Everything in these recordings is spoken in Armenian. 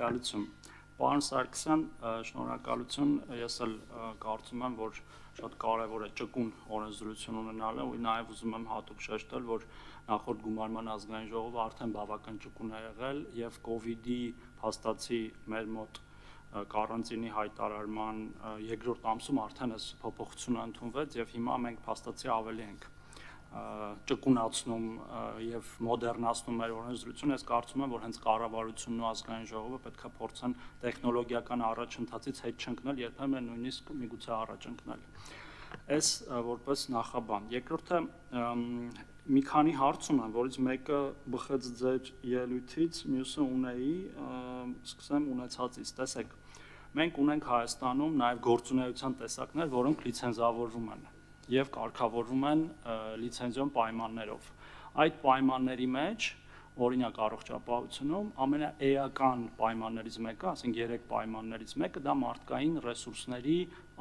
Շնորհակալություն։ Պարոն Սարգսյան, շնորհակալություն։ Ես էլ կարծում եմ, որ շատ կարևոր է ճկուն օրենսդրություն ունենալը, ու նաև ուզում եմ հատուկ շեշտել, որ նախորդ գումարման ազգային ժողովը արդեն բավական ճկուն է եղել եւ COVID-ի փաստացի մեր մոտ կարանտինի հայտարարման երկրորդ ամսում արդեն այս փոփոխությունը ընդունվեց եւ հիմա մենք փաստացի ավելի ենք ճկունացնում եւ մոդեռնացնում մեր օրենսդրությունը, ես կարծում եմ, որ հենց կառավարությունն ու ազգային ժողովը պետք է փորձեն տեխնոլոգիական առաջընթացից հետ չընկնել, երբեմն նույնիսկ միգուցե առաջ ընկնել։ Այս որպես նախաբան։ Երկրորդը մի քանի հարց ունեմ, որից մեկը բխեց ձեր ելույթից, մյուսը ունեի, սկսեմ ունեցածից։ Տեսեք, մենք ունենք Հայաստանում նաև գործունեության տեսակներ, որոնք լիցենզավորվում են եւ կարգավորվում են լիցենզիոն պայմաններով։ Այդ պայմանների մեջ, օրինակ առողջապահությունում, ամենաէական պայմաններից մեկը, ասենք 3 պայմաններից մեկը դա մարդկային ռեսուրսների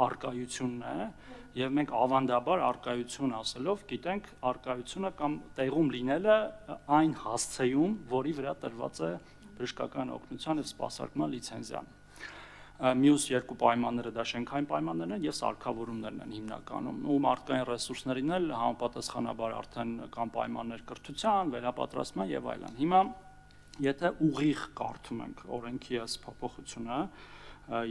առկայությունն է, եւ մենք ավանդաբար առկայություն ասելով գիտենք առկայությունը կամ տեղում լինելը այն հասցեում, որի վրա տրված է բժշկական օգնության եւ սպասարկման լիցենզիան։ Մյուս երկու պայմանները դա շենքային պայմաններն են եւ սարքավորումներն են հիմնականում։ Ու մարդկային ռեսուրսներին էլ համապատասխանաբար արդեն կան պայմաններ կրթության, վերապատրաստման եւ այլն։ Հիմա եթե ուղիղ կարդում ենք օրենքի այս փոփոխությունը,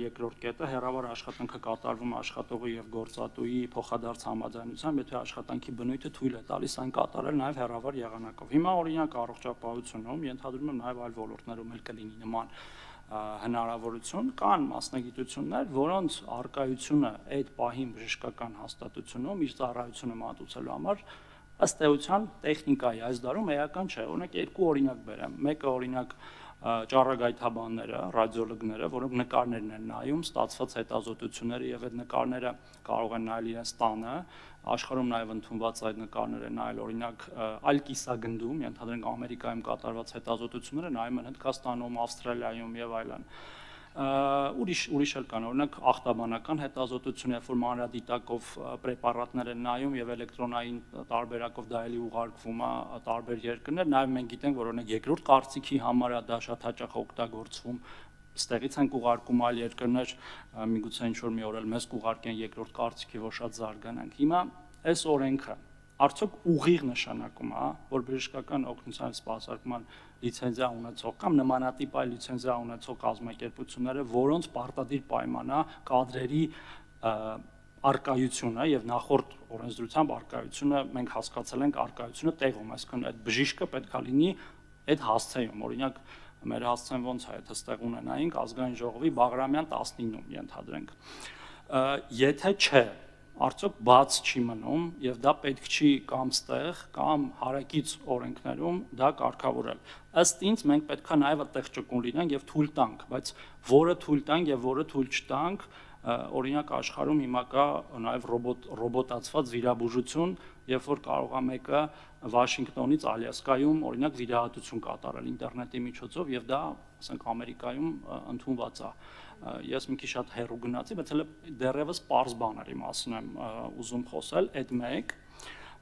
երկրորդ կետը հեռավար աշխատանքը կատարվում աշխատողի եւ գործատուի փոխադարձ համաձայնությամբ, եթե աշխատանքի բնույթը թույլ է տալիս այն կատարել նաեւ հեռավար եղանակով։ Հիմա օրինակ առողջապահությունում, ենթադրում եմ նաեւ այլ ոլորտներում էլ կլինի նման հնարավորություն, կան մասնագիտություններ, որոնց առկայությունը այդ պահին բժշկական հաստատությունում իր ծառայությունը մատուցելու համար ըստ էության տեխնիկայի այս դարում էական չէ։ Օրինակ երկու օրինակ բերեմ։ Մեկը օրինակ ճառագայթաբանները, ռադիոլոգները, որոնք նկարներն են նայում, ստացված հետազոտությունները եւ այդ նկարները կարող են նայել իրենց տանը, աշխարհում նաեւ ընդունված այդ նկարները նայել օրինակ այլ կիսագնդում, ենթադրենք Ամերիկայում կատարված հետազոտությունները նայում են Հնդկաստանում, Ավստրալիայում եւ այլն։ Ուրիշ էլ կան, օրինակ ախտաբանական հետազոտություն, երբ որ մանրադիտակով պրեպարատներ են նայում եւ էլեկտրոնային տարբերակով դա էլի ուղարկվում է տարբեր երկրներ, նաեւ մենք գիտենք, որ օրինակ երկրորդ կարծիքի համար է դա շատ հաճախ օգտագործվում, ստեղից են ուղարկում այլ երկրներ, միգուցե ինչ-որ մի օր էլ մեզ կուղարկեն երկրորդ կարծիքի, որ շատ զարգանանք։ Հիմա այս օրենքը արդյոք ուղիղ նշանակում է, որ բժշկական օգնության սպասարկման լիցենզիա ունեցող կամ նմանատիպ այլ լիցենզիա ունեցող կազմակերպությունները, որոնց պարտադիր պայման է կադրերի առկայությունը եւ նախորդ օրենսդրությամբ առկայությունը մենք հասկացել ենք առկայությունը տեղում, այսինքն այդ բժիշկը պետք է լինի այդ հասցեում, օրինակ մեր հասցեն ոնց է, եթե ստեղ ունենայինք ազգային ժողովի Բաղրամյան 19-ում ենթադրենք։ Եթե չէ, արդյոք բաց չի մնում եւ դա պետք չի կամ ստեղ կամ հարակից օրենքներում դա կարգավորել։ Ըստ ինձ մենք պետք է նաեւ այդտեղ ճկուն լինենք եւ թույլ տանք, բայց որը թույլ տանք եւ որը թույլ չտանք, օրինակ աշխարհում հիմա կա նաեւ ռոբոտացված վիրաբուժություն, երբ որ կարող է մեկը Վաշինգտոնից Ալյասկայում օրինակ վիրահատություն կատարել ինտերնետի միջոցով եւ դա, ասենք, Ամերիկայում ընդունված է։ Ես մի քիչ շատ հեռու գնացի, բայց հələ դեռևս པարզ բաների մասին եմ ուզում խոսել, այդ մեկ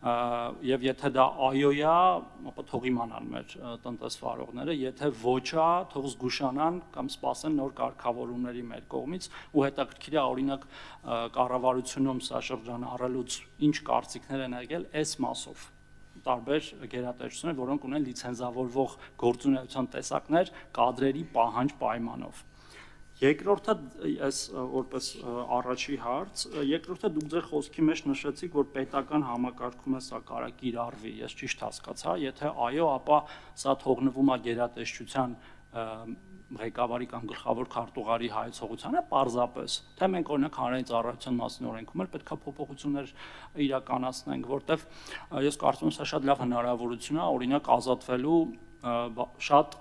եւ եթե դա այո է, ապա թող իմանան մեր տնտեսվարողները, եթե ոչ է, թող զգուշանան կամ սպասեն նոր կարգավորումների մեր կողմից ու հետաքրքիր է օրինակ կառավարությունում սա շրջանը առելուց ինչ կարծիքներ են եկել այս մասով տարբեր գերատեսչություններ, որոնք ունեն լիցենզավորվող գործունեության տեսակներ կադրերի պահանջ պայմանով։ Երկրորդը այս որպես առաջի հարց, երկրորդը դուք ձեր խոսքի մեջ նշեցիք, որ պետական համակարգում է սա կարա կիրառվի, ես ճիշտ հասկացա, եթե այո, ապա սա թողնվում է գերատեսչության ղեկավարի կամ գլխավոր քարտուղարի հայեցողությանը պարզապես, թե մենք օրինակ հանրային ծառայության մասին օրենքում էլ պետք է փոփոխություններ իրականացնենք, որտեվ ես կարծում եմ սա շատ լավ հնարավորություն է օրինակ ազատվելու շատ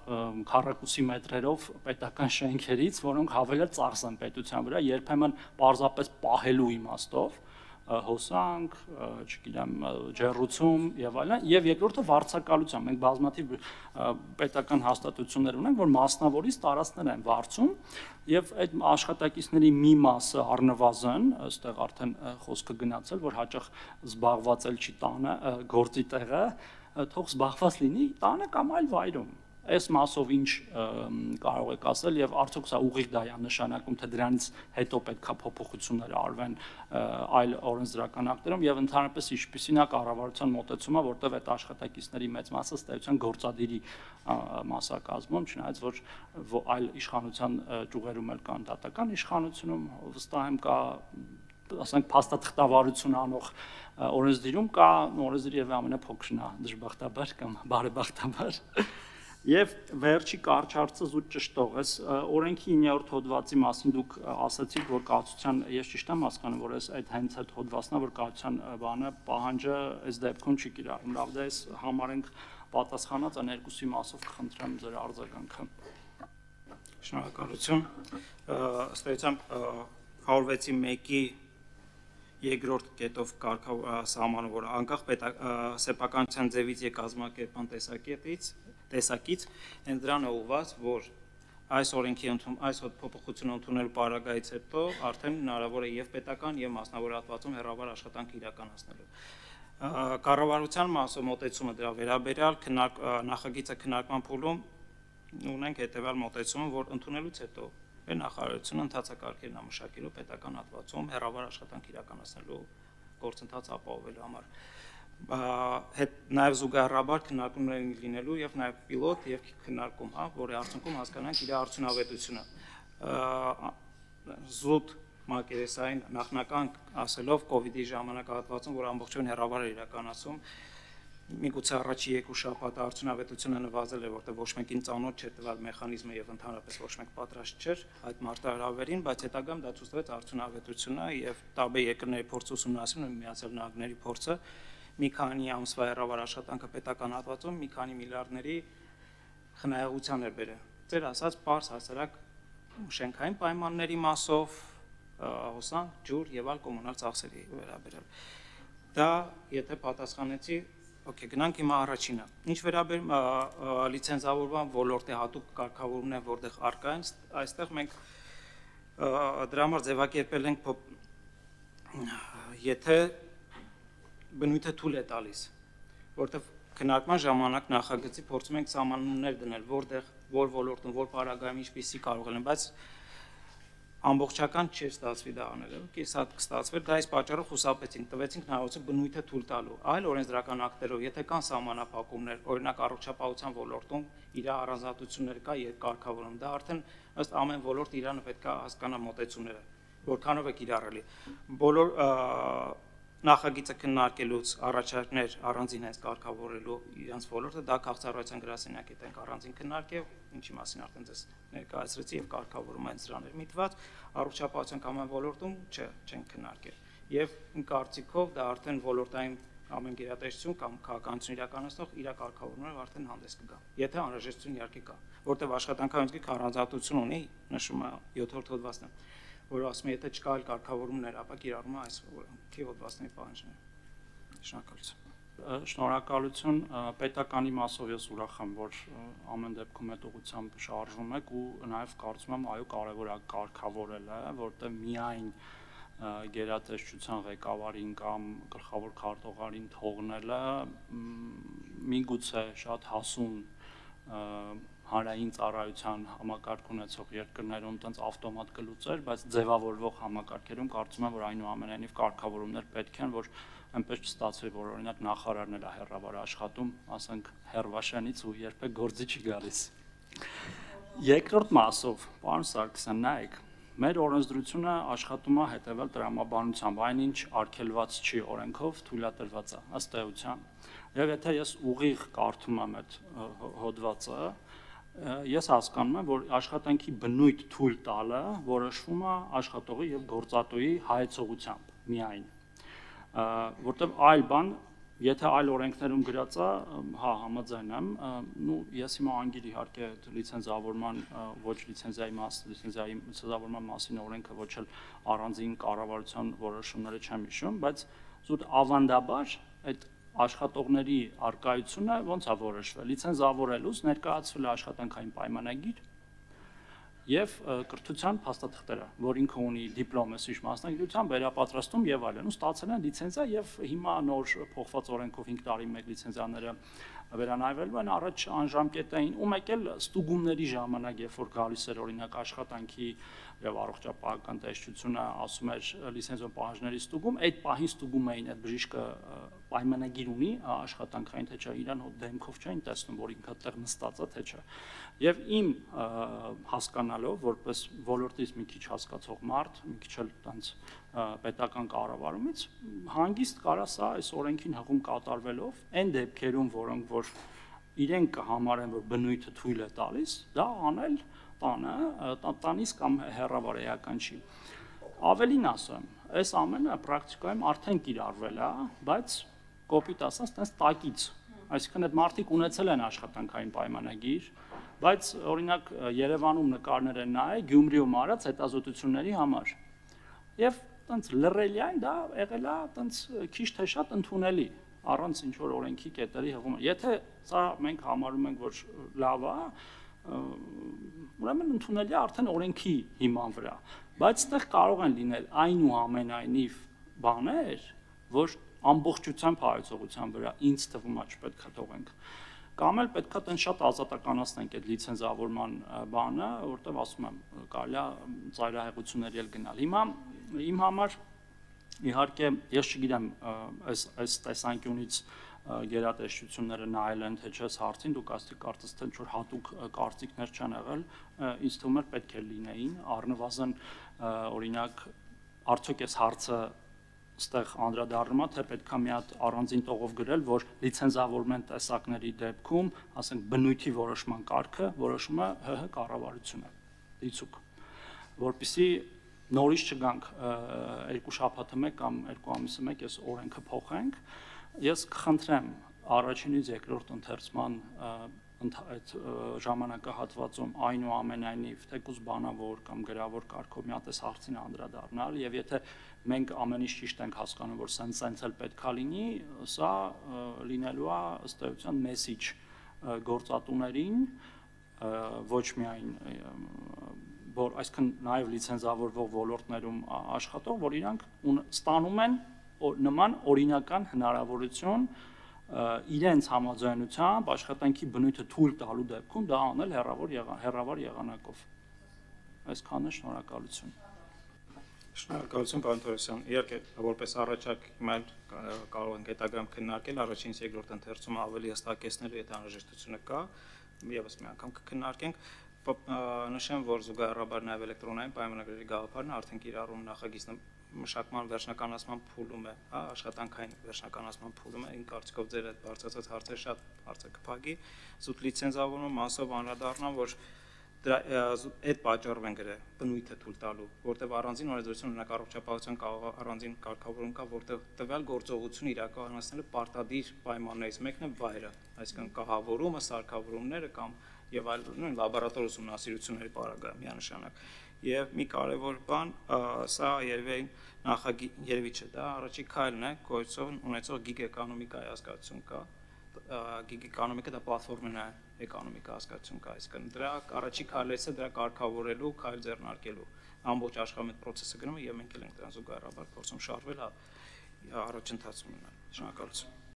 քառակուսի մետրերով պետական շենքերից, որոնք հավելել ծախս են պետության վրա, երբեմն պարզապես պահելու իմաստով, հոսանք, չգիտեմ, ջեռուցում եւ այլն, եւ երկրորդը վարձակալության։ Մենք բազմաթիվ պետական հաստատություններ ունենք, որ մասնավորից տարածքներ են վարձում եւ այդ աշխատակիցների մի մասը առնվազն, այստեղ արդեն խոսքը գնացել, որ հաճախ զբաղված էլ չի տանը գործի տեղը, թող զբաղված լինի տանը կամ այլ վայրում։ այս մասով ինչ կարող եք ասել եւ արդյոք սա ուղիղ դա է նշանակում, թե դրանից հետո պետքա փոփոխություններ արվեն այլ օրենսդրական ակտերում եւ ընդհանրապես ինչպիսին է կառավարության մոտեցումը, որտեղ այդ աշխատակիցների մեծ մասը ըստ էության գործադիրի մասնակազմում, չնայած որ այլ իշխանության ճյուղերում էլ կան դատական իշխանությունում վստահ եմ կա ասենք փաստաթղթավարություն անող օրենսդիրում կա օրենսդիրի եւ ամենափոքրն է դժբախտաբար կամ բարեբախտաբար եւ վերջի կարճ հարցը զուտ ճշտող էս օրենքի 9-րդ հոդվածի մասին դուք ասացիք որ կայացության ես ճիշտ եմ հասկանում որ այս այդ հենց այդ հոդվածն է որ կայացության բանը պահանջը այս դեպքում չի կիրառվում լավ դա էս համարենք պատասխանած այն երկուսի մասով կխնդրեմ ձեր արձագանքը շնորհակալություն ըստ էության 106-ի 1-ի երկրորդ կետով սահմանը, որ անկախ սեփականության ձևից եւ կազմակերպման տեսակից հենց դրան է ուղղված, որ այս օրենքի այս փոփոխությունը ընդունելու պարագայից հետո արդեն հնարավոր է եւ պետական եւ մասնավոր հատվածում հեռավար աշխատանք իրականացնելու։ Կառավարության մասով մոտեցումը դրա վերաբերյալ նախագիծը քննարկման փուլում ունենք հետեւյալ մոտեցումը, որ ընդունելուց հետո նախարարությունը ընթացակարգերն ամշակելու պետական հատվածում հեռավար աշխատանք իրականացնելու գործընթաց ապահովելու համար։ Նաև զուգահեռաբար քննարկումներ են լինելու եւ նաև պիլոտ եւ քննարկում, որի արդյունքում հասկանանք իր արդյունավետությունը։ Զուտ մակերեսային նախնական ասելով կոവിഡ്ի ժամանակահատվածում, որ ամբողջովին հեռավար է իրականացում, միգուցե առաջի 2 շաբաթ արդյունավետությունը նվազել է, որտեղ ոչ մեկին ծանոթ չէր տվյալ մեխանիզմը եւ ընդհանրապես ոչ մեկ պատրաստ չէր այդ մարտահրավերին, բայց հետագայում դա ցույց տվեց արդյունավետությունը եւ տարբեր երկրների փորձը ուսումնասիրում Միացյալ Նահանգների փորձը մի քանի ամսվա հեռավար աշխատանքը պետական հատվածում մի քանի միլիարդների խնայողության էր բերել։ Ձեր ասած պարզ հասարակ շենքային պայմանների մասով հոսանք, ջուր եւ այլ կոմունալ ծախսերի վերաբերյալ։ Դա եթե պատասխանեցի Okay, գնանք հիմա առաջինը։ Ինչ վերաբերում լիցենզավորման ոլորտի հատուկ կարգավորումն է, որտեղ առկա են, այստեղ մենք դրա համար ձևակերպել ենք, եթե բնույթը թույլ է տալիս, որտեղ քննարկման ժամանակ նախագծի փորձում ենք սահմանումներ դնել, որտեղ որ ոլորտում, որ պարագայում ինչպիսի կարող են, բայց ամբողջական չէր ստացվի դա անելը, կեսատ կստացվեր, դա այս պատճառով խուսափեցինք, տվեցինք հնարավորություն բնույթը թույլ տալու։ Այլ օրենսդրական ակտերով, եթե կան սահմանափակումներ, օրինակ առողջապահության ոլորտում իր առանձնահատկություններ կա եւ կարգավորում, դա արդեն ըստ ամեն ոլորտ իրանը պետք է հասկանա մոտեցումները, որքանով է կիրառելի։ Բոլոր նախագիծը քննարկելուց առաջարկներ առանձին հենց կարգավորելու իրենց ոլորտը դա քաղաքացիական գրասենյակի տենք առանձին քննարկել, ինչի մասին արդեն ձեզ ներկայացրեցի եւ կարգավորումը հենց դրաներ միտված, առողջապահության կամ ոլորտում չեն քննարկել։ Եվ իմ կարծիքով դա արդեն ոլորտային ամեն գերատեսչություն կամ քաղաքականություն իրականացնող իր կարգավորումները արդեն հանդես կգա։ Եթե անհրաժեշտություն իհարկե կա, որտեղ աշխատանքային գիք առանձնահատկություն ունի, նշում է 7-րդ հոդվածն է, որ ասում է եթե չկա այլ կարգավորումներ, ապա կիրառում է այս օրենքի հոդվածների պահանջները։ Շնորհակալություն։ Շնորհակալություն պետականի մասով ես ուրախ եմ, որ ամեն դեպքում այդ ուղղությամբ շարժվում եք ու նաև կարծում եմ այո կարևոր է կարգավորելը, որտեղ միայն գերատեսչության ղեկավարին կամ գլխավոր քարտուղարին թողնելը միգուցե շատ հասուն հանրային ծառայության համակարգ ունեցող երկրներում տենց ավտոմատ կլուծեր, բայց ձևավորվող համակարգերում կարծում եմ, որ այնուամենայնիվ կարգավորումներ պետք են, որ այնպես չստացվի, որ օրինակ նախարարն էլ է հեռավար աշխատում, ասենք հեռվաշենից ու երբեք գործի չի գալիս։ Երկրորդ մասով, պարոն Սարգսյան, նայեք, մեր օրենսդրությունը աշխատում է հետևել տրամաբանությամբ, այնինչ արգելված չի օրենքով, թույլատրված է ըստ էության։ Եվ եթե ես ուղիղ կարդում եմ այդ հոդվածը, ես հասկանում եմ, որ աշխատանքի բնույթ թույլ տալը որոշվում է աշխատողի եւ գործատուի հայեցողությամբ միայն, որտեղ այլ բան, եթե այլ օրենքներում գրած է, հա համաձայն եմ, ես հիմա անգիր իհարկե լիցենզավորման ոչ լիցենզավորման մասին օրենքը ոչ էլ առանձին կառավարության որոշումները չեմ հիշում, բայց զուտ ավանդաբար այդ աշխատողների արկայությունը ոնց է որոշվել, լիցենզավորելուց ներկայացվել է աշխատանքային պայմանագիր եւ կրթության փաստաթղթերը, որ ինքը ունի դիպլոմ, ըստ մասնագիտության, վերապատրաստում եւ այլն, ու ստացել են լիցենզիա եւ հիմա նոր փոխված օրենքով 5 տարի մեկ լիցենզիաները վերանայվելու են առաջ անժամկետային ու մեկ էլ ստուգումների ժամանակ, երբ որ գալիս էր օրինակ աշխատանքի եւ առողջապահական տեսչությունը ասում էր լիցենզիոն պահանջների ստուգում, այդ պահին ստուգում էին այդ բժիշկը պայմանագիր ունի աշխատանքային թե չէ, իրան դեմքով չէին տեսնում, որ ինքը այդտեղ նստած է թե չէ։ Եվ իմ հասկանալով, որպես ոլորտից մի քիչ հասկացող մարդ, մի քիչ էլ տենց պետական կառավարումից հանգիստ կարա սա այս օրենքին հղում կատարվելով այն դեպքերում, որոնք որ իրենք կհամարեն, որ բնույթը թույլ է տալիս, դա անել տանից կամ հեռավար էական չի։ Ավելին ասեմ, այս ամենը պրակտիկայում արդեն կիրառվել է, բայց կոպիտ ասած, տենց տակից, այսինքն այդ մարդիկ ունեցել են աշխատանքային պայմանագիր, բայց օրինակ Երևանում նկարներ են նայել Գյումրիում արած հետազոտությունների համար։ Եվ տենց լռելիային դա եղել է տենց քիչ թե շատ ընդունելի, առանց ինչ որ օրենքի կետերի հղումը։ Եթե սա մենք համարում ենք, որ լավ է, ուրեմն ընդունելի է արդեն օրենքի հիման վրա, բայց այդտեղ կարող են լինել այնուամենայնիվ բաներ, որ ամբողջությամբ հայեցողության վրա ինձ թվում է չպետք է թողենք։ Կամ էլ պետք է տեն շատ ազատականացնենք այդ լիցենզավորման բանը, որտեղ ասում եմ, կարելի է ծայրահեղությունների էլ գնալ։ Հիմա իմ համար իհարկե ես չգիտեմ այս տեսանկյունից գերատեսչությունները նայել են թե չէ հարցին, դուք կարծես թե ինչ-որ հատուկ կարծիքներ չեն եղել, ինձ թվում է պետք է լինեին, առնվազն օրինակ արդյոք այս հարցը ստեղ անդրադառնում է, թե պետք է մի հատ առանձին տողով գրել, որ լիցենզավորման տեսակների դեպքում, ասենք բնույթի որոշման կարգը որոշում է ՀՀ կառավարությունը, դիցուք, որպեսզի նորից չգանք երկու շաբաթը մեկ կամ երկու ամիսը մեկ այս օրենքը փոխենք, ես կխնդրեմ առաջինից երկրորդ ընթերցման այդ ժամանակահատվածում այնուամենայնիվ թեկուզ բանավոր կամ գրավոր կարգով մի հատ այս հարցին անդրադառնալ եւ եթե մենք ամեն ինչ ճիշտ ենք հասկանում, որ սենց էլ պետքա լինի, սա լինելու է ըստ էության մեսիջ գործատուներին, ոչ միայն որ այսքան նաեւ լիցենզավորվող ոլորտներում աշխատող, որ իրանք ստանում են նման օրինական հնարավորություն իրենց համաձայնությամբ աշխատանքի բնույթը թույլ տալու դեպքում դա անել հեռավար եղանակով։ Այսքանը շնորհակալություն։ Շնորհակալություն, պարոն Թորոսյան։ Իհարկե, որպես առաջարկ հիմա կարող ենք հետագայում քննարկել առաջին երկրորդ ընթերցումը ավելի հստակեցնել, եթե անհրաժեշտությունը կա, եւս մի անգամ կքննարկենք։ Նշեմ, որ զուգահեռաբար նաև էլեկտրոնային պայմանագրերի գաղափարն արդեն կիրառում նախագիծ մշակման վերջնականացման փուլում է, հա, աշխատանքային վերջնականացման փուլում է, ին կարծիքով ձեր այդ բարձրացած հարցերը շատ հարց է կփակի, զուտ լիցենզավորման մասով անդրադառնամ, որ այդ պատճառով են գրել բնույթը թույլ տալու, որտեղ առանձին օրենսդրություն ունենակ առողջապահության առանձին կարգավորում կա, որտեղ տվյալ գործողություն իրականացնելու պարտադիր պայմաններից մեկն է վայրը, այսինքն կահավորումը, սարքավորումները կամ եւ այլ լաբորատոր ուսումնասիրությունների պարագայում միանշանակ։ Եվ մի կարևոր բան, սա երևի չէ, դա առաջի քայլն է, գոյություն ունեցող գիգ էկոնոմիկայի հասկացություն կա, գիգ էկոնոմիկա դա պլատֆորմն է, էկոնոմիկա հասկացություն կա, այսինքն դրա առաջի քայլերից է դրա կարգավորելու, քայլ ձեռնարկելու, ամբողջ աշխարհում այդ process-ը գնում է եւ մենք էլ ենք դրան զուգահեռաբար փորձում շարժվել, առաջընթացում ունենալ։ Շնորհակալություն։